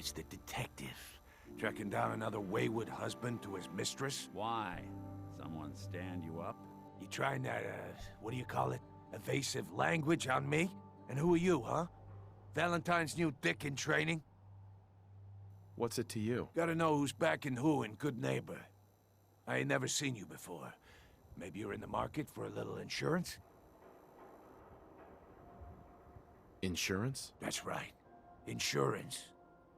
It's the detective. Tracking down another wayward husband to his mistress. Why? Someone stand you up? You trying that, what do you call it? Evasive language on me? And who are you, huh? Valentine's new dick in training? What's it to you? Gotta know who's backing who in Good Neighbor. I ain't never seen you before. Maybe you're in the market for a little insurance? Insurance? That's right. Insurance.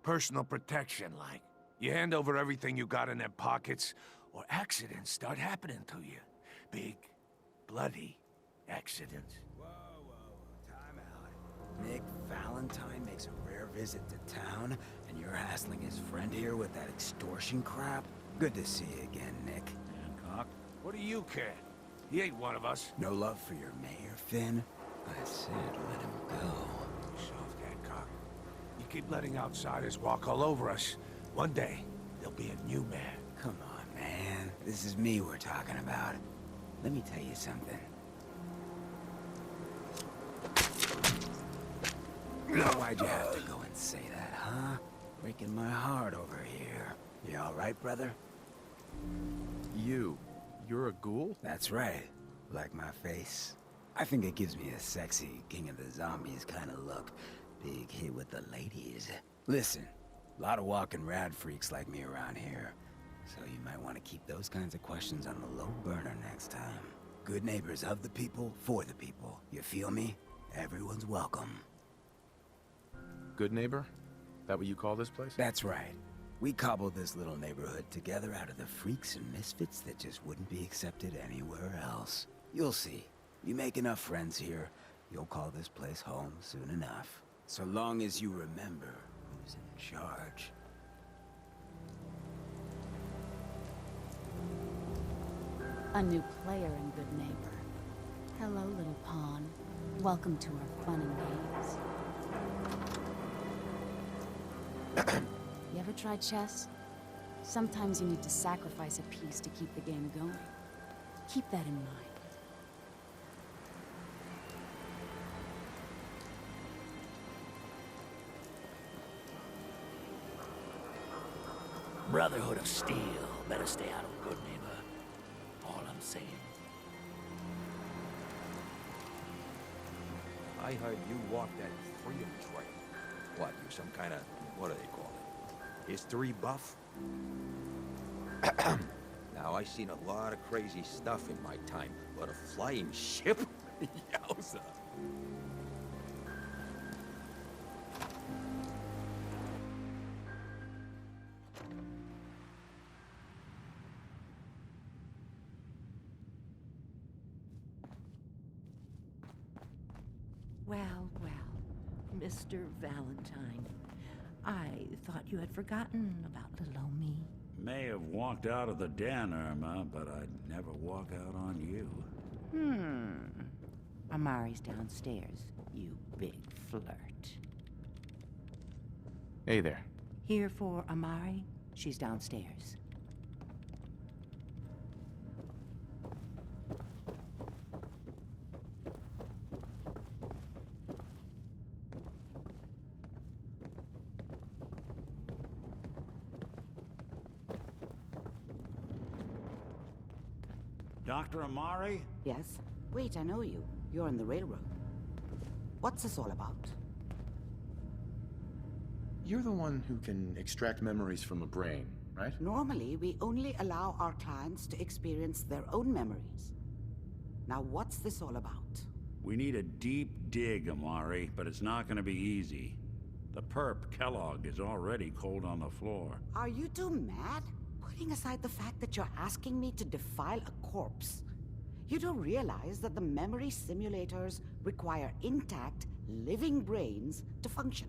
Personal protection, like. You hand over everything you got in their pockets, or accidents start happening to you. Big, bloody accidents. Whoa, time out. Nick Valentine makes a rare visit to town, and you're hassling his friend here with that extortion crap? Good to see you again, Nick. Hancock? What do you care? He ain't one of us. No love for your mayor, Finn? I said let him go. Soft, Hancock. You keep letting outsiders walk all over us. One day, there'll be a new mayor. Come on, man. This is me we're talking about. Let me tell you something. Why'd you have to go and say that, huh? Breaking my heart over here. You all right, brother? You're a ghoul? That's right. Like my face. I think it gives me a sexy King of the Zombies kind of look. Big hit with the ladies. Listen, a lot of walking rad freaks like me around here. So you might want to keep those kinds of questions on the low burner next time. Good neighbors of the people, for the people. You feel me? Everyone's welcome. Good neighbor? That what you call this place? That's right. We cobbled this little neighborhood together out of the freaks and misfits that just wouldn't be accepted anywhere else. You'll see. You make enough friends here, you'll call this place home soon enough. So long as you remember who's in charge. A new player in Good Neighbor. Hello, little pawn. Welcome to our fun and games. You ever tried chess? Sometimes you need to sacrifice a piece to keep the game going. Keep that in mind. Brotherhood of Steel. Better stay out of Good Neighbor. All I'm saying. I heard you walk that freedom trail. What, you some kind of, what do they call it? History buff? Now, I seen a lot of crazy stuff in my time, but a flying ship? Yowza. Well, Mr. Valentine. I thought you had forgotten about little old me. May have walked out of the den, Irma, but I'd never walk out on you. Amari's downstairs, you big flirt. Hey there. Here for Amari? She's downstairs. Dr. Amari? Yes? Wait, I know you. You're on the railroad. What's this all about? You're the one who can extract memories from a brain, right? Normally, we only allow our clients to experience their own memories. Now, what's this all about? We need a deep dig, Amari, but it's not gonna be easy. The perp, Kellogg, is already cold on the floor. Are you two mad? Putting aside the fact that you're asking me to defile a corpse, you don't realize that the memory simulators require intact, living brains to function.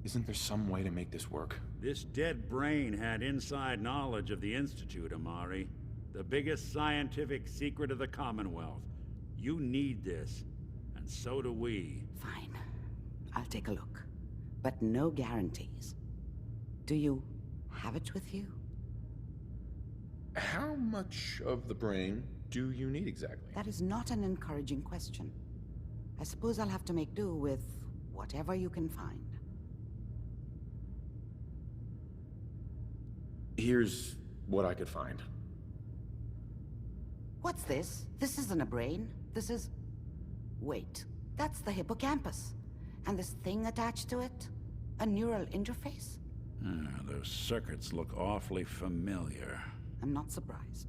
Isn't there some way to make this work? This dead brain had inside knowledge of the Institute, Amari. The biggest scientific secret of the Commonwealth. You need this, and so do we. Fine. I'll take a look. But no guarantees. Do you have it with you? How much of the brain do you need exactly? That is not an encouraging question. I suppose I'll have to make do with whatever you can find. Here's what I could find. What's this? This isn't a brain. This is... Wait, that's the hippocampus. And this thing attached to it? A neural interface? Those circuits look awfully familiar. I'm not surprised.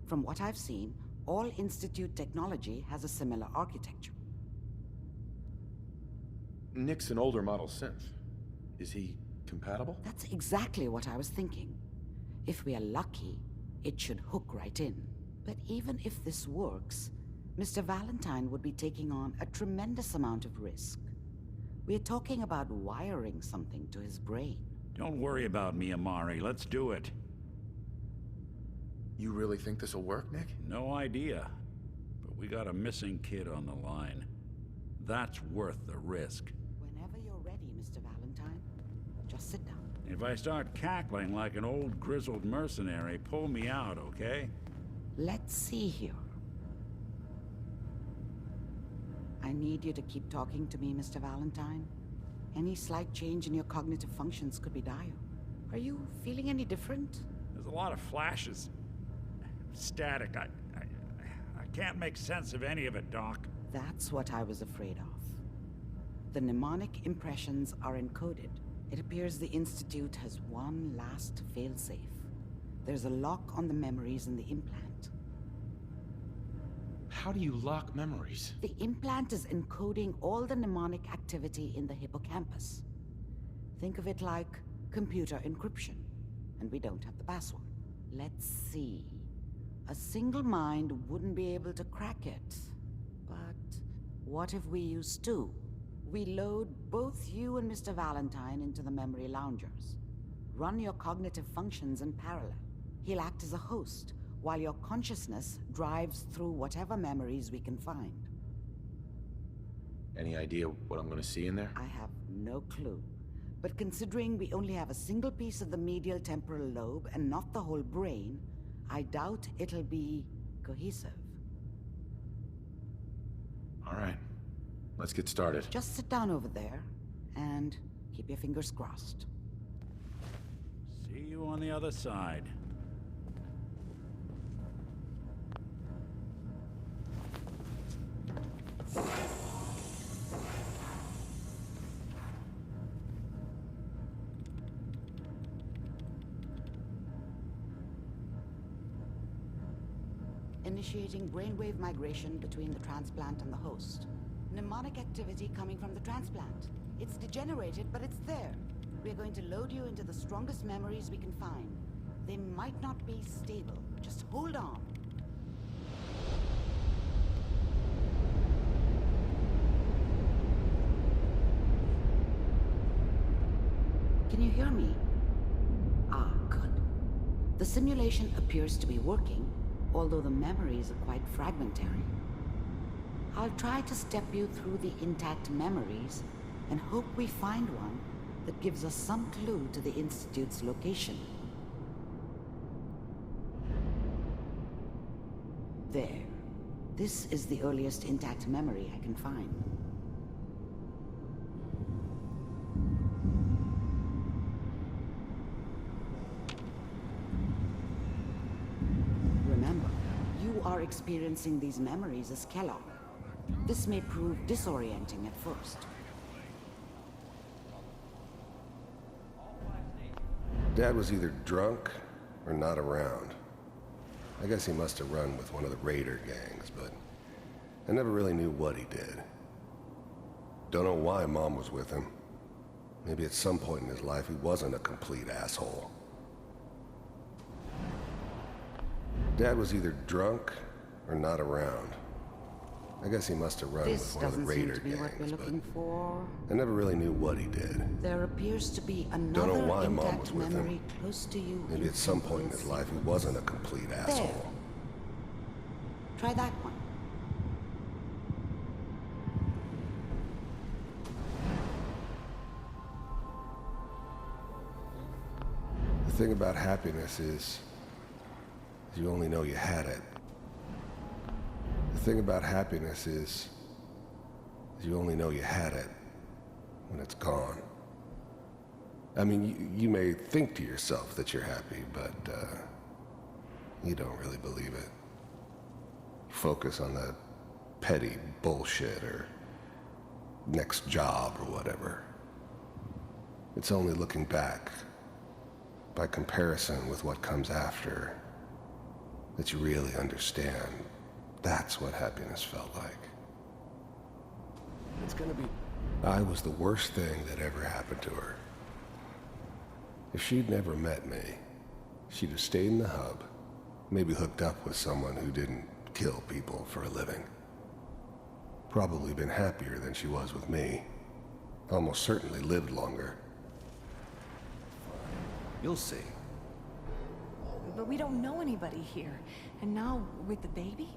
From what I've seen, all Institute technology has a similar architecture. Nick's an older model synth. Is he compatible? That's exactly what I was thinking. If we are lucky, it should hook right in. But even if this works, Mr. Valentine would be taking on a tremendous amount of risk. We're talking about wiring something to his brain. Don't worry about me, Amari. Let's do it. You really think this'll work, Nick? No idea. But we got a missing kid on the line. That's worth the risk. Whenever you're ready, Mr. Valentine, just sit down. If I start cackling like an old grizzled mercenary, pull me out, okay? Let's see here. I need you to keep talking to me, Mr. Valentine. Any slight change in your cognitive functions could be dire. Are you feeling any different? There's a lot of flashes. Static. I can't make sense of any of it, Doc. That's what I was afraid of. The mnemonic impressions are encoded. It appears the Institute has one last failsafe. There's a lock on the memories in the implant. How do you lock memories? The implant is encoding all the mnemonic activity in the hippocampus. Think of it like computer encryption, and we don't have the password. Let's see. A single mind wouldn't be able to crack it. But what if we use two? We load both you and Mr. Valentine into the memory loungers. Run your cognitive functions in parallel. He'll act as a host, while your consciousness drives through whatever memories we can find. Any idea what I'm gonna see in there? I have no clue. But considering we only have a single piece of the medial temporal lobe and not the whole brain, I doubt it'll be cohesive. All right, let's get started. Just sit down over there and keep your fingers crossed. See you on the other side. Initiating brainwave migration between the transplant and the host. Mnemonic activity coming from the transplant. It's degenerated, but it's there. We're going to load you into the strongest memories we can find. They might not be stable. Just hold on. Can you hear me? Ah, good. The simulation appears to be working, although the memories are quite fragmentary. I'll try to step you through the intact memories and hope we find one that gives us some clue to the Institute's location. There. This is the earliest intact memory I can find. Remember, you are experiencing these memories as Kellogg. This may prove disorienting at first. Dad was either drunk or not around. I guess he must have run with one of the raider gangs, but I never really knew what he did. Don't know why Mom was with him. Maybe at some point in his life he wasn't a complete asshole. Dad was either drunk or not around. I guess he must have run with one of the raider gangs, but I never really knew what he did. There appears to be another Don't know why Mom was intact with memory him. close to you. Maybe at some point in his life he wasn't a complete asshole. Try that one. The thing about happiness is you only know you had it. The thing about happiness is you only know you had it when it's gone. I mean, you may think to yourself that you're happy, but, you don't really believe it. Focus on the petty bullshit or next job or whatever. It's only looking back, by comparison with what comes after, that you really understand that's what happiness felt like. It's gonna be... I was the worst thing that ever happened to her. If she'd never met me, she'd have stayed in the hub, maybe hooked up with someone who didn't kill people for a living. Probably been happier than she was with me. Almost certainly lived longer. You'll see. But we don't know anybody here. And now, with the baby?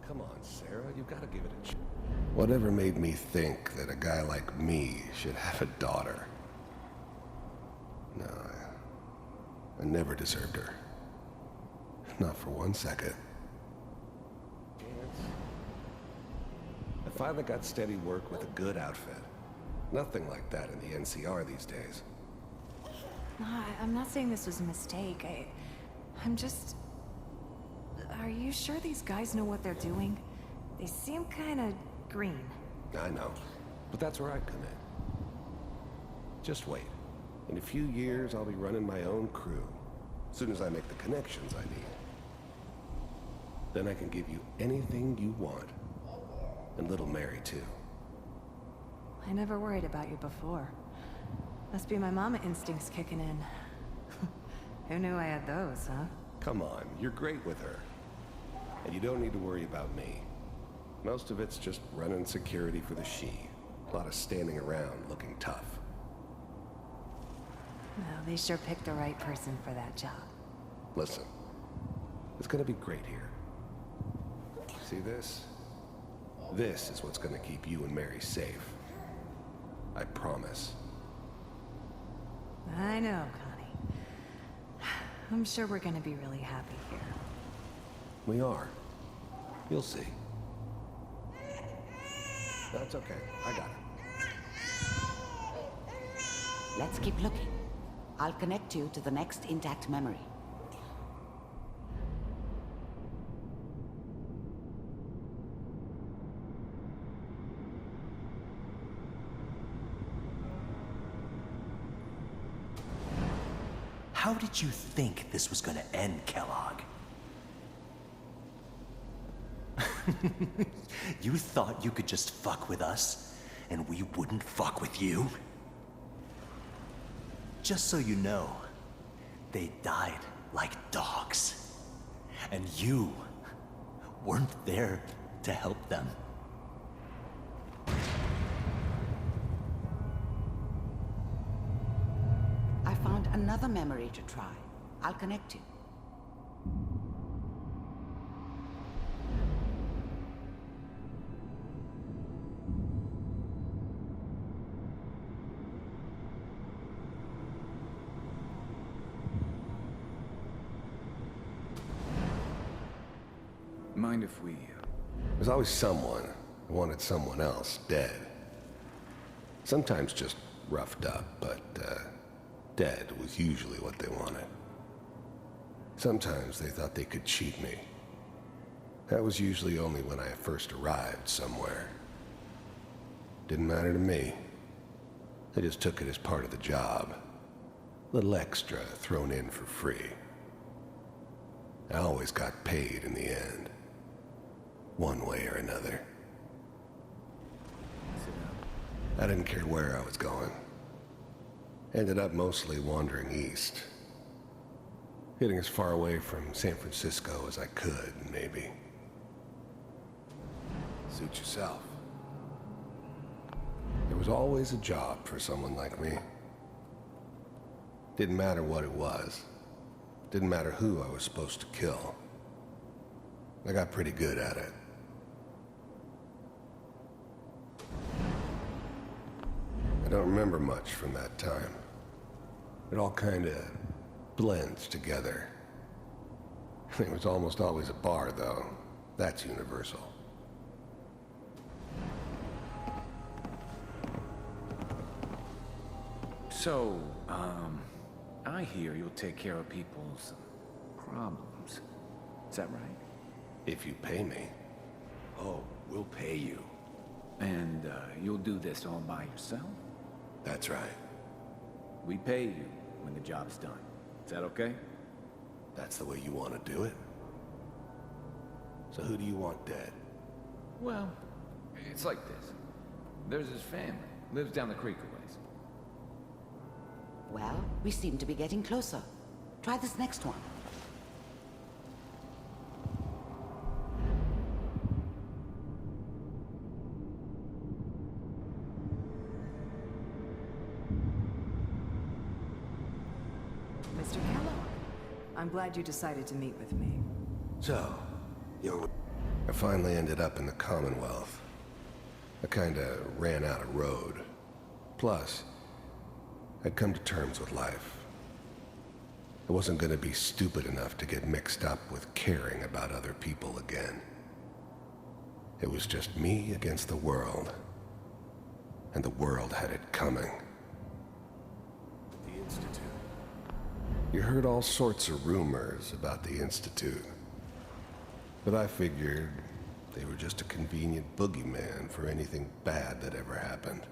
Come on, Sarah, you've got to give it a chance. Whatever made me think that a guy like me should have a daughter? No, I never deserved her. Not for 1 second. I finally got steady work with a good outfit. Nothing like that in the NCR these days. No, I'm not saying this was a mistake. I'm just... Are you sure these guys know what they're doing? They seem kinda green. I know, but that's where I come in. Just wait. In a few years, I'll be running my own crew. As soon as I make the connections I need. Then I can give you anything you want. And little Mary, too. I never worried about you before. Must be my mama instincts kicking in. Who knew I had those, huh? Come on, you're great with her. And you don't need to worry about me. Most of it's just running security for the she. A lot of standing around looking tough. Well, they sure picked the right person for that job. Listen, it's gonna be great here. See this? This is what's gonna keep you and Mary safe. I promise. I know, Connie. I'm sure we're gonna be really happy here. We are. You'll see. That's okay. I got it. Let's keep looking. I'll connect you to the next intact memory. How did you think this was gonna end, Kellogg? You thought you could just fuck with us, and we wouldn't fuck with you? Just so you know, they died like dogs. And you weren't there to help them. I found another memory to try. I'll connect you. Mind if we... There's always someone who wanted someone else dead. Sometimes just roughed up, but, dead was usually what they wanted. Sometimes they thought they could cheat me. That was usually only when I first arrived somewhere. Didn't matter to me. They just took it as part of the job. Little extra thrown in for free. I always got paid in the end. One way or another. I didn't care where I was going. Ended up mostly wandering east. Getting as far away from San Francisco as I could, maybe. Suit yourself. There was always a job for someone like me. Didn't matter what it was. Didn't matter who I was supposed to kill. I got pretty good at it. I don't remember much from that time. It all kinda blends together. There was almost always a bar, though. That's universal. So, I hear you'll take care of people's problems. Is that right? If you pay me. Oh, we'll pay you. And, you'll do this all by yourself? That's right. We pay you when the job's done. Is that okay? That's the way you want to do it? So who do you want dead? Well, it's like this. There's his family. Lives down the creek a ways. Well, we seem to be getting closer. Try this next one. Mr. Kellogg, I'm glad you decided to meet with me. So, I finally ended up in the Commonwealth. I kinda ran out of road. Plus, I'd come to terms with life. I wasn't gonna be stupid enough to get mixed up with caring about other people again. It was just me against the world. And the world had it coming. The Institute. You heard all sorts of rumors about the Institute. But I figured they were just a convenient boogeyman for anything bad that ever happened.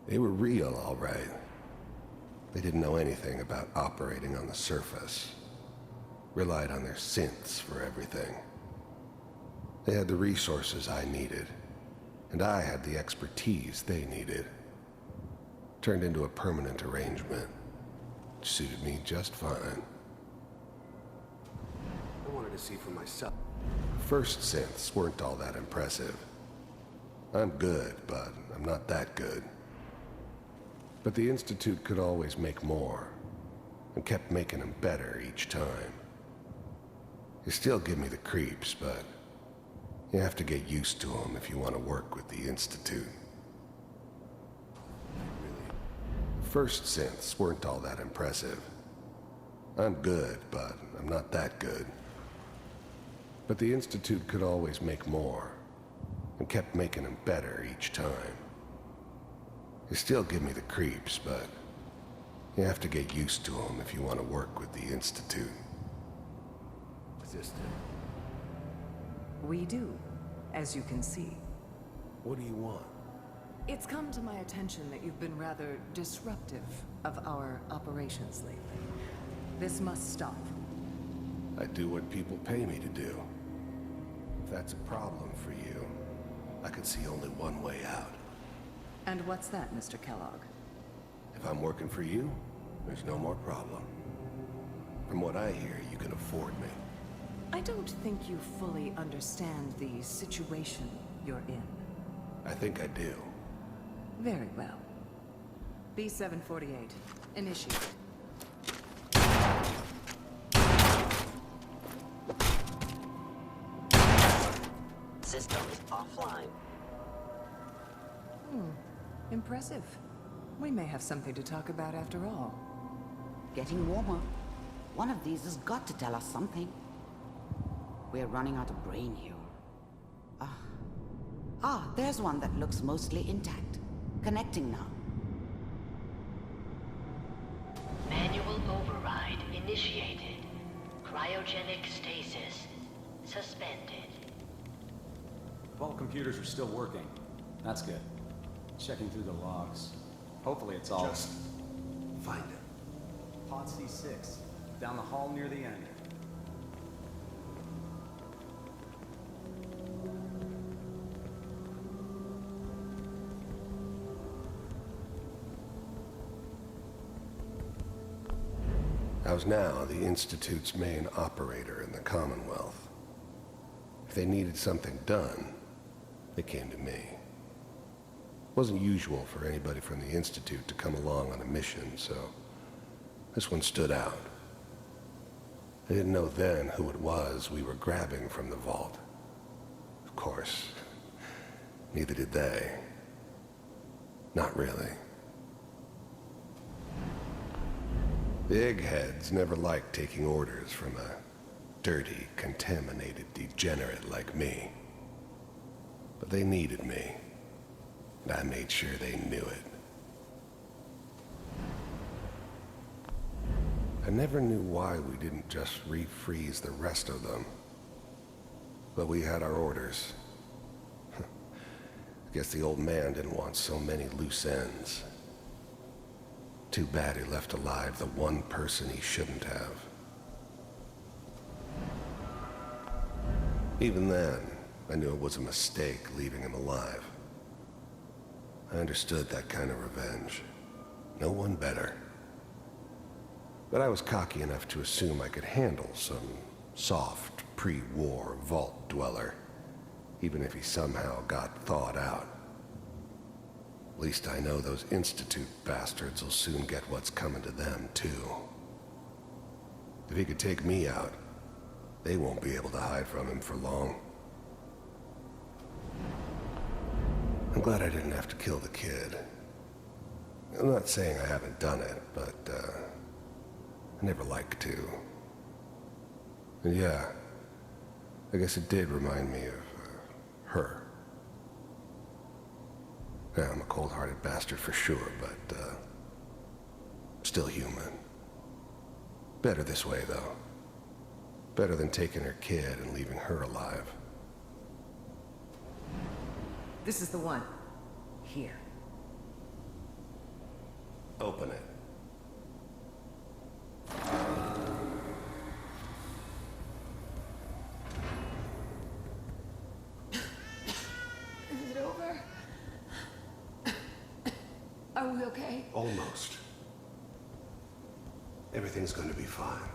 They were real, all right. They didn't know anything about operating on the surface. Relied on their synths for everything. They had the resources I needed, and I had the expertise they needed. Turned into a permanent arrangement, which suited me just fine. I wanted to see for myself. First synths weren't all that impressive. I'm good, but I'm not that good. But the Institute could always make more, and kept making them better each time. They still give me the creeps, but you have to get used to them if you want to work with the Institute. First synths weren't all that impressive. I'm good, but I'm not that good. But the Institute could always make more, and kept making them better each time. They still give me the creeps, but you have to get used to them if you want to work with the Institute. Resistant. We do, as you can see. What do you want? It's come to my attention that you've been rather disruptive of our operations lately. This must stop. I do what people pay me to do. If that's a problem for you, I can see only one way out. And what's that, Mr. Kellogg? If I'm working for you, there's no more problem. From what I hear, you can afford me. I don't think you fully understand the situation you're in. I think I do. Very well. B-748, initiate. System is offline. Impressive. We may have something to talk about after all. Getting warmer. One of these has got to tell us something. We're running out of brain here. There's one that looks mostly intact. Connecting now. Manual override initiated. Cryogenic stasis suspended. All computers are still working. That's good. Checking through the logs. Hopefully it's all... Just find it. Pod C6. Down the hall near the end. I was now the Institute's main operator in the Commonwealth. If they needed something done, they came to me. It wasn't usual for anybody from the Institute to come along on a mission, so this one stood out. I didn't know then who it was we were grabbing from the vault. Of course, neither did they. Not really. The eggheads never liked taking orders from a dirty, contaminated degenerate like me. But they needed me, and I made sure they knew it. I never knew why we didn't just refreeze the rest of them. But we had our orders. Guess the old man didn't want so many loose ends. Too bad he left alive the one person he shouldn't have. Even then, I knew it was a mistake leaving him alive. I understood that kind of revenge. No one better. But I was cocky enough to assume I could handle some soft, pre-war vault dweller, even if he somehow got thawed out. At least I know those Institute bastards will soon get what's coming to them, too. If he could take me out, they won't be able to hide from him for long. I'm glad I didn't have to kill the kid. I'm not saying I haven't done it, but, I never like to. And yeah, I guess it did remind me of, her. Yeah, I'm a cold-hearted bastard for sure, but, still human. Better this way, though. Better than taking her kid and leaving her alive. This is the one. Here. Open it. Is it over? Are we okay? Almost. Everything's gonna be fine.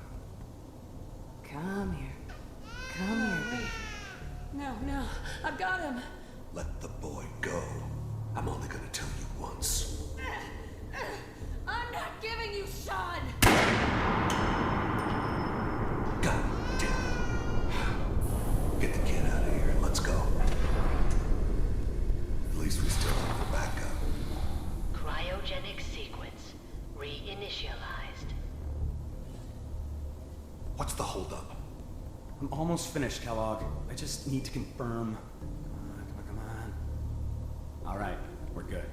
Come here. Come here, baby. No, I've got him. Let the boy go. I'm only gonna tell you once. I'm not giving you Sean! God damn it. Get the kid out of here and let's go. At least we still have the backup. Cryogenic sequence reinitialized. What's the holdup? I'm almost finished, Kellogg. I just need to confirm. Come on. All right, we're good.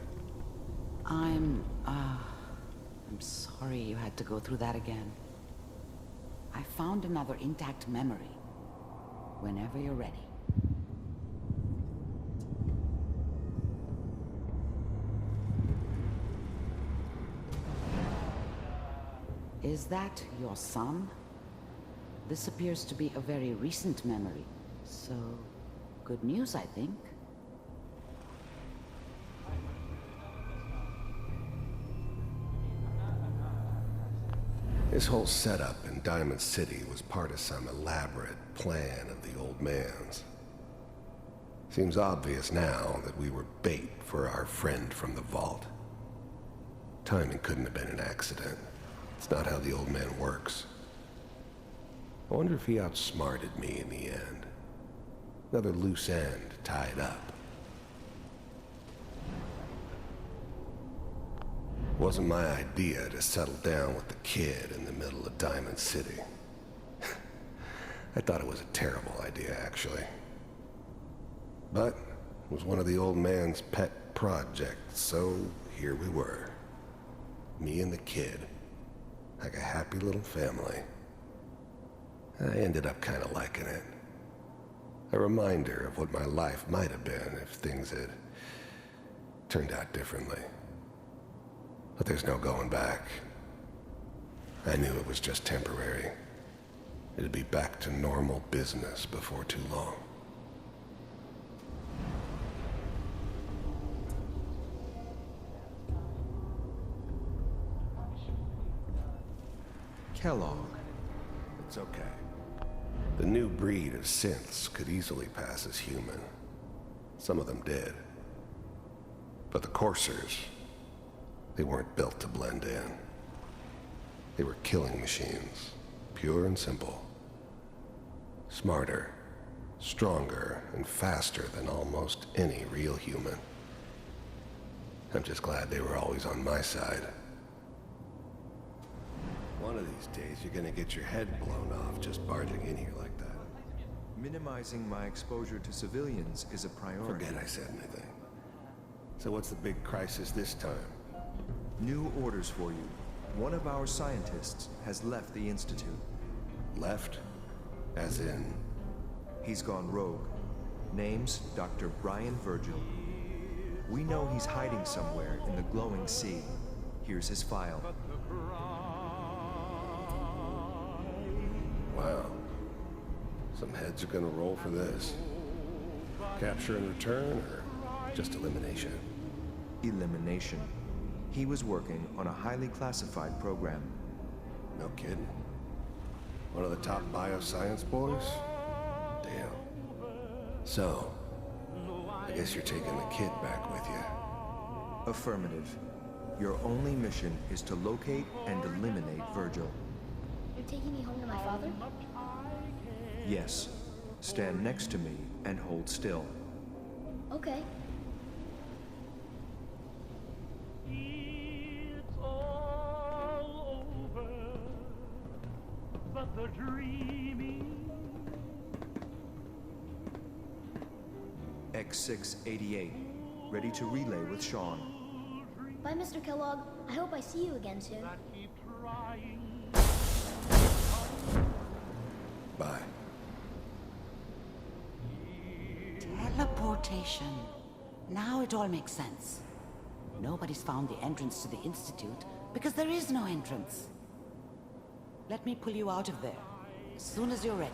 I'm sorry you had to go through that again. I found another intact memory. Whenever you're ready. Is that your son? This appears to be a very recent memory, so good news, I think. This whole setup in Diamond City was part of some elaborate plan of the old man's. Seems obvious now that we were bait for our friend from the vault. Timing couldn't have been an accident. It's not how the old man works. I wonder if he outsmarted me in the end. Another loose end tied up. It wasn't my idea to settle down with the kid in the middle of Diamond City. I thought it was a terrible idea, actually. But it was one of the old man's pet projects, so here we were. Me and the kid. Like a happy little family. I ended up kind of liking it. A reminder of what my life might have been if things had turned out differently. But there's no going back. I knew it was just temporary. It'd be back to normal business before too long. Kellogg. It's okay. The new breed of synths could easily pass as human. Some of them did. But the coursers, they weren't built to blend in. They were killing machines, pure and simple. Smarter, stronger, and faster than almost any real human. I'm just glad they were always on my side. One of these days, you're gonna get your head blown off just barging in here like that. Minimizing my exposure to civilians is a priority. Forget I said anything. So what's the big crisis this time? New orders for you. One of our scientists has left the Institute. Left? As in? He's gone rogue. Name's Dr. Brian Virgil. We know he's hiding somewhere in the glowing sea. Here's his file. Wow. Some heads are gonna roll for this. Capture and return, or just elimination? Elimination. He was working on a highly classified program. No kidding. One of the top bioscience boys? Damn. So, I guess you're taking the kid back with you. Affirmative. Your only mission is to locate and eliminate Virgil. You're taking me home to my father? Yes. Stand next to me and hold still. Okay. It's all over, but the dreaming. X688, ready to relay with Sean. Bye, Mr. Kellogg. I hope I see you again soon. Bye. Teleportation. Now it all makes sense. Nobody's found the entrance to the Institute because there is no entrance. Let me pull you out of there as soon as you're ready.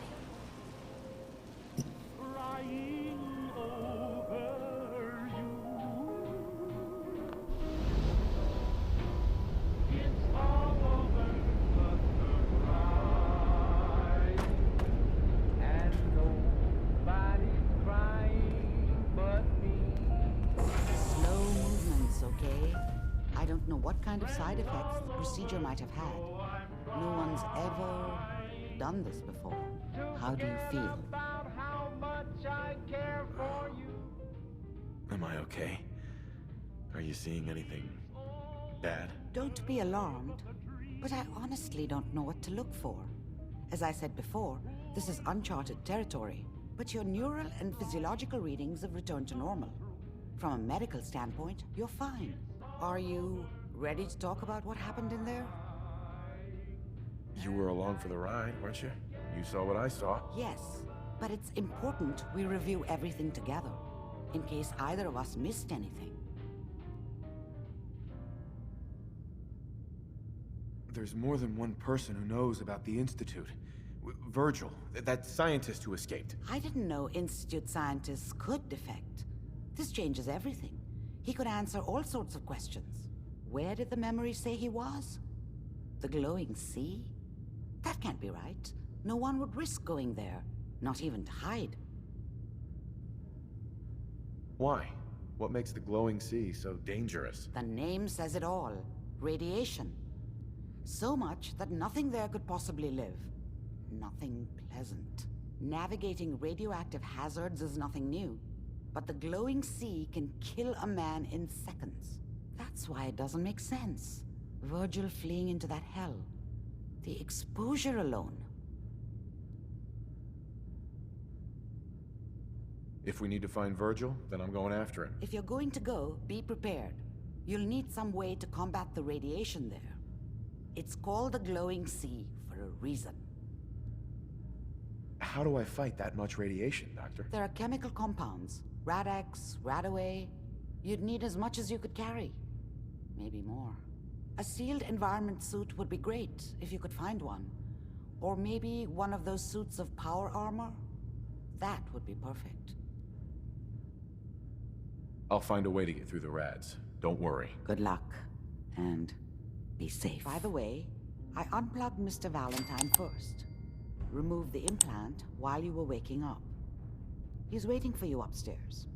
What kind of side effects the procedure might have had. No one's ever done this before. How do you feel? Am I okay? Are you seeing anything bad? Don't be alarmed, but I honestly don't know what to look for. As I said before, this is uncharted territory, but your neural and physiological readings have returned to normal. From a medical standpoint, you're fine. Are you ready to talk about what happened in there? You were along for the ride, weren't you? You saw what I saw. Yes, but it's important we review everything together, in case either of us missed anything. There's more than one person who knows about the Institute. Virgil, that scientist who escaped. I didn't know Institute scientists could defect. This changes everything. He could answer all sorts of questions. Where did the memory say he was? The glowing sea? That can't be right. No one would risk going there, not even to hide. Why? What makes the glowing sea so dangerous? The name says it all. Radiation. So much that nothing there could possibly live. Nothing pleasant. Navigating radioactive hazards is nothing new. But the glowing sea can kill a man in seconds. That's why it doesn't make sense. Virgil fleeing into that hell. The exposure alone. If we need to find Virgil, then I'm going after him. If you're going to go, be prepared. You'll need some way to combat the radiation there. It's called the glowing sea for a reason. How do I fight that much radiation, Doctor? There are chemical compounds. Rad-X, Radaway. You'd need as much as you could carry. Maybe more. A sealed environment suit would be great, if you could find one. Or maybe one of those suits of power armor? That would be perfect. I'll find a way to get through the rads. Don't worry. Good luck. And be safe. By the way, I unplugged Mr. Valentine first. Removed the implant while you were waking up. He's waiting for you upstairs.